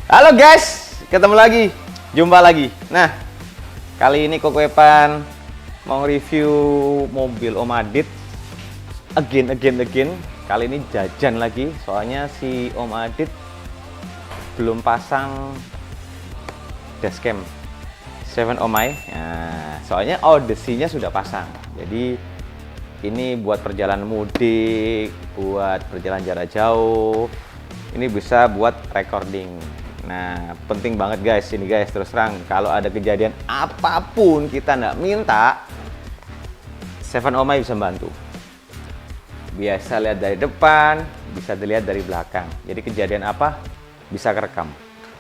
Halo guys, ketemu lagi, jumpa lagi. Nah, kali ini Koko Epan mau review mobil Om Adit again. Kali ini jajan lagi, soalnya si Om Adit belum pasang dashcam 7 Omai. Nah, soalnya Odyssey-nya sudah pasang. Jadi ini buat perjalanan mudik, buat perjalanan jarak jauh. Ini bisa buat recording. Nah, penting banget guys, ini guys, terus terang kalau ada kejadian apapun kita nggak minta, 7 Omai bisa bantu. Biasa lihat dari depan, bisa dilihat dari belakang. Jadi kejadian apa bisa kerekam.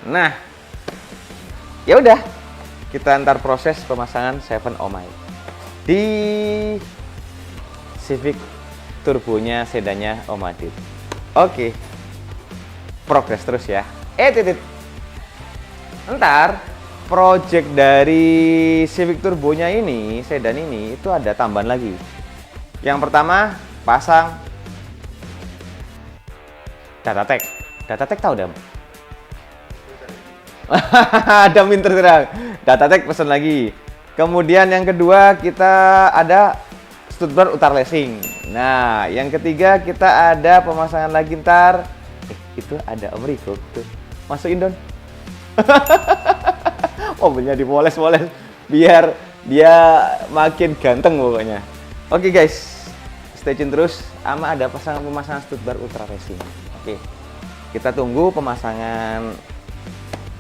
Nah, ya udah, kita antar proses pemasangan 7 Omai di Civic turbonya sedannya Om Adit. Oke, progres terus ya. Titit. Ntar project dari Civic turbonya ini, sedan ini, itu ada tambahan lagi. Yang pertama, pasang Datatec. Datatec tahu Dam? Ada minter terang. Datatec pesan lagi. Kemudian yang kedua kita ada Stuttgart Ultra Racing. Nah, yang ketiga kita ada pemasangan lagi ntar. Itu ada Om Riko tuh. Masukin Don. Mobilnya dipoles-poles biar dia makin ganteng pokoknya. Oke guys, stay tune terus. Ama ada pemasangan Stuttgart Ultra Racing. Oke, kita tunggu pemasangan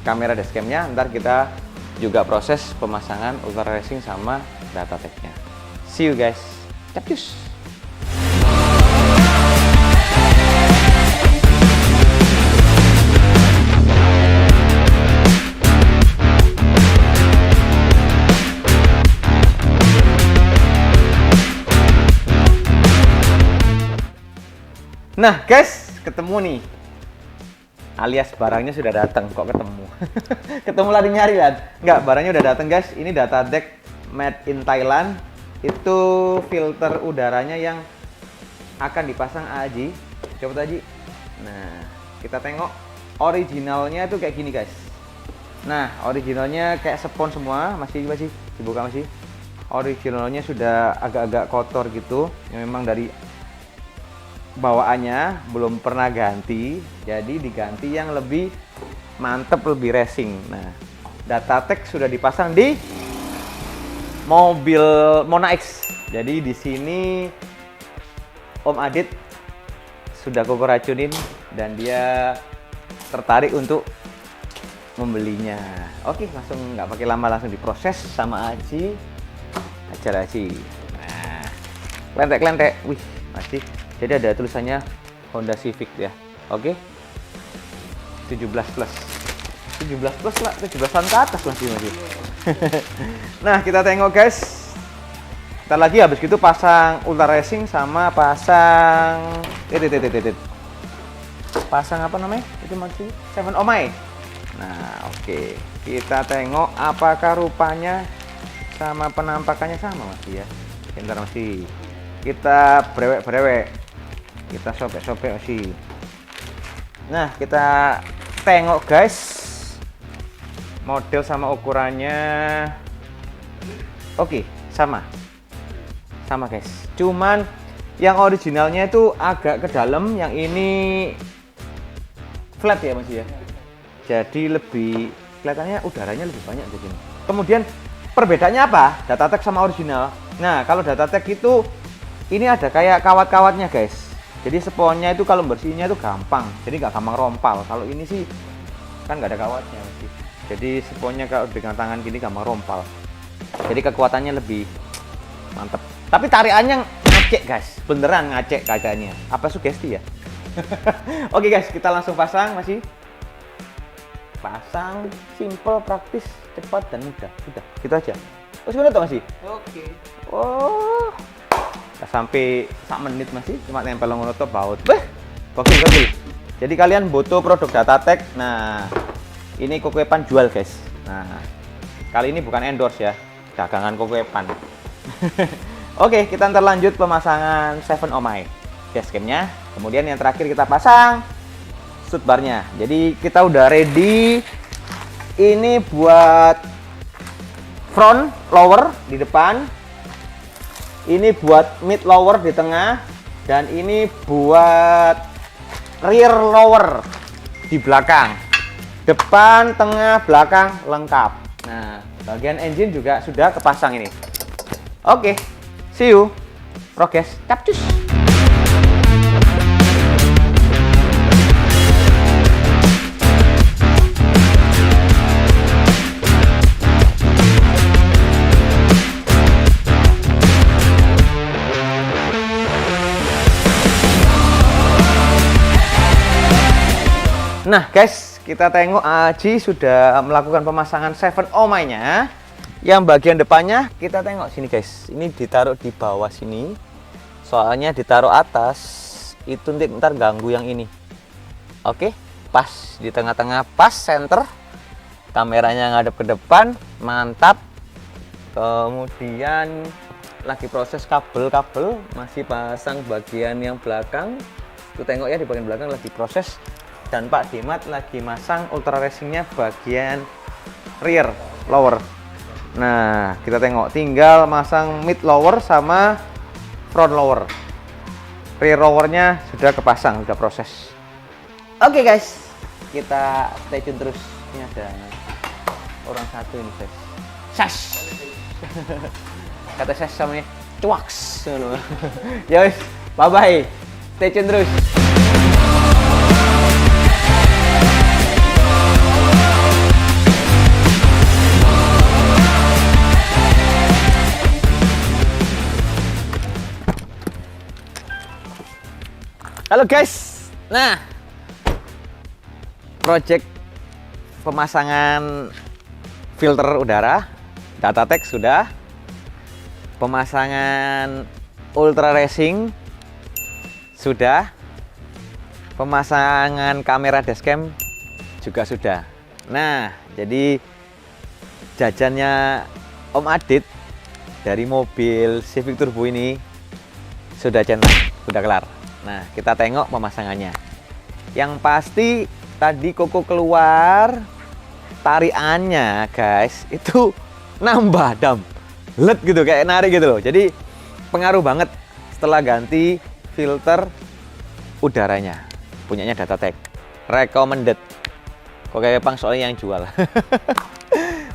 kamera dashcamnya. Ntar kita juga proses pemasangan Ultra Racing sama Datatec-nya. See you guys. Capcus. Nah guys, ketemu nih, alias barangnya sudah datang. Kok ketemu? Ketemu lari nyari kan? Enggak, barangnya udah datang guys. Ini Datatec made in Thailand. Itu filter udaranya yang akan dipasang Aji. Coba Aji. Nah, kita tengok originalnya itu kayak gini guys. Nah, originalnya kayak spons semua. Masih dibuka masih. Originalnya sudah agak-agak kotor gitu. Yang memang dari bawaannya belum pernah ganti, jadi diganti yang lebih mantep, lebih racing. Nah, Datatec sudah dipasang di mobil Mona X. Jadi di sini Om Adit sudah Koko racunin dan dia tertarik untuk membelinya. Oke, langsung nggak pakai lama, langsung diproses sama Aji. Ajar Aji. Nah, klentek-klentek. Wih, masih. Jadi ada tulisannya Honda Civic ya. Oke. 17 plus. 17 plus lah, 17-an ke atas masih. Nah, kita tengok guys. Ntar lagi habis gitu pasang Ultra Racing sama pasang pasang apa namanya? Itu masih 7 Omai. Nah, oke. Kita tengok apakah rupanya sama penampakannya sama masih ya. Bentar masih. Kita brewek-brewek. Kita sobek-sobek sih. Nah, kita tengok guys, model sama ukurannya. Oke, sama guys. Cuman yang originalnya itu agak ke dalam, yang ini flat ya Mas ya. Jadi lebih kelihatannya udaranya lebih banyak di sini. Kemudian perbedaannya apa? Datatec sama original. Nah, kalau Datatec itu ini ada kayak kawat-kawatnya guys. Jadi sponnya itu kalau bersihnya itu gampang, jadi nggak gampang rompal. Kalau ini sih kan nggak ada kawatnya sih. Jadi sponnya kalau dengan tangan gini gampang rompal. Jadi kekuatannya lebih mantep. Tapi tarikannya ngacek guys, beneran ngacek kagaknya. Apa sugesti ya? Oke guys, kita langsung pasang masih. Pasang, simple, praktis, cepat dan mudah. Udah, gitu aja. Terus gimana tuh masih? Oke. Oh. Sampai 1 menit masih cuma nempel ngono tok baut. Gokil. Jadi kalian butuh produk Datatec. Nah, ini Koko Epan jual guys. Nah, kali ini bukan endorse ya, dagangan Koko Epan. Oke, kita ntar lanjut pemasangan 7 Omai dashcamnya. Kemudian yang terakhir kita pasang stud barnya. Jadi kita udah ready. Ini buat front lower di depan, ini buat mid lower di tengah, dan ini buat rear lower di belakang. Depan, tengah, belakang lengkap. Nah, bagian engine juga sudah kepasang ini. Oke, see you. Progress, capcus. Nah guys, kita tengok Aji sudah melakukan pemasangan 7 ohmnya. Yang bagian depannya kita tengok sini guys. Ini ditaruh di bawah sini. Soalnya ditaruh atas itu ntar ganggu yang ini. Oke, pas di tengah-tengah, pas center. Kameranya ngadep ke depan, mantap. Kemudian lagi proses kabel-kabel, masih pasang bagian yang belakang. Tuh tengok ya, di bagian belakang lagi proses. Dan Pak Dimat lagi masang ultra racingnya bagian rear lower. Nah, kita tengok tinggal masang mid lower sama front lower. Rear lowernya sudah kepasang, sudah proses. Oke guys, kita stay tune terus. Ini ada orang satu ini guys. Sas. Kata sas sama cuaks. Ya wis, bye bye. Stay tune terus. Halo guys, nah project pemasangan filter udara Datatec sudah, pemasangan ultra racing sudah, pemasangan kamera dashcam juga sudah. Nah, jadi jajannya Om Adit dari mobil Civic Turbo ini sudah centang, sudah kelar. Nah, kita tengok pemasangannya. Yang pasti tadi Koko keluar, tariannya guys itu nambah dam, let gitu, kayak narik gitu loh. Jadi pengaruh banget setelah ganti filter udaranya. Punyanya Datatec, recommended. Kok kayak Pang soalnya yang jual.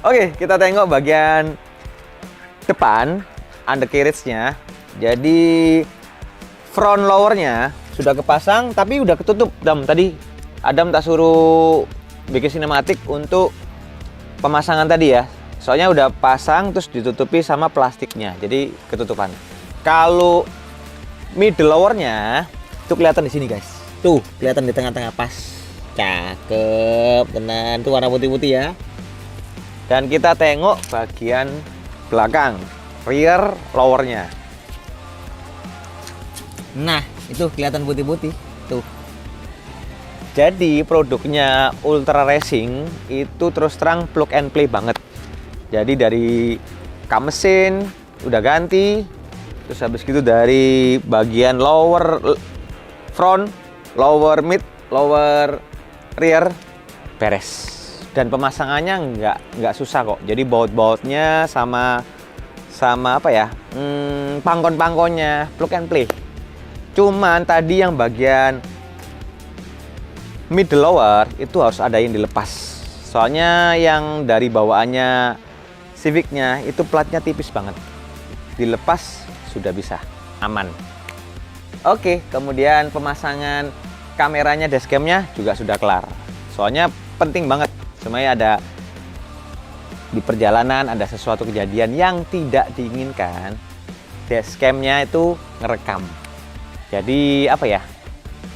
Oke, kita tengok bagian depan undercarriage-nya. Jadi front lowernya sudah kepasang tapi udah ketutup dam. Tadi Adam tak suruh bikin sinematik untuk pemasangan tadi ya, soalnya udah pasang terus ditutupi sama plastiknya, jadi ketutupan. Kalau middle lowernya tuh kelihatan di sini guys, tuh kelihatan di tengah-tengah pas, cakep tenan tuh warna putih-putih ya. Dan kita tengok bagian belakang rear lowernya. Nah, itu kelihatan putih-putih tuh. Jadi produknya Ultra Racing itu terus terang plug and play banget. Jadi dari kam mesin udah ganti, terus habis gitu dari bagian lower front, lower mid, lower rear beres. Dan pemasangannya nggak susah kok. Jadi baut-bautnya sama apa ya, pangkon-pangkonnya plug and play. Cuman tadi yang bagian middle lower itu harus ada yang dilepas. Soalnya yang dari bawaannya Civicnya itu platnya tipis banget. Dilepas sudah bisa, aman. Oke, kemudian pemasangan kameranya dashcamnya juga sudah kelar. Soalnya penting banget, semuanya ada di perjalanan ada sesuatu kejadian yang tidak diinginkan, dashcamnya itu ngerekam. Jadi apa ya,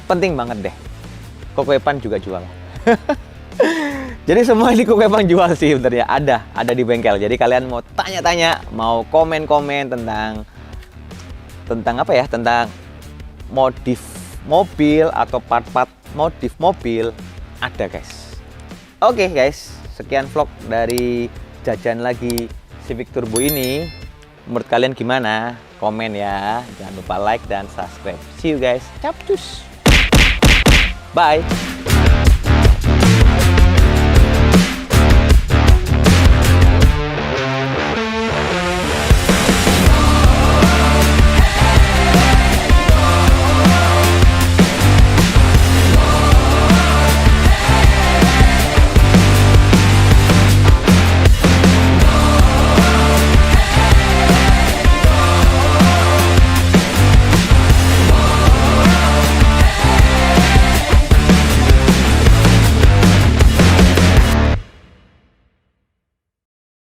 penting banget deh. Koko Epan juga jual. Jadi semua ini Koko Epan jual sih sebenarnya, ada di bengkel. Jadi kalian mau tanya-tanya, mau komen-komen tentang apa ya, tentang modif mobil atau part-part modif mobil, ada guys. Oke guys, sekian vlog dari jajan lagi Civic Turbo ini. Menurut kalian gimana? Komen ya, jangan lupa like dan subscribe. See you guys, capcus. Bye.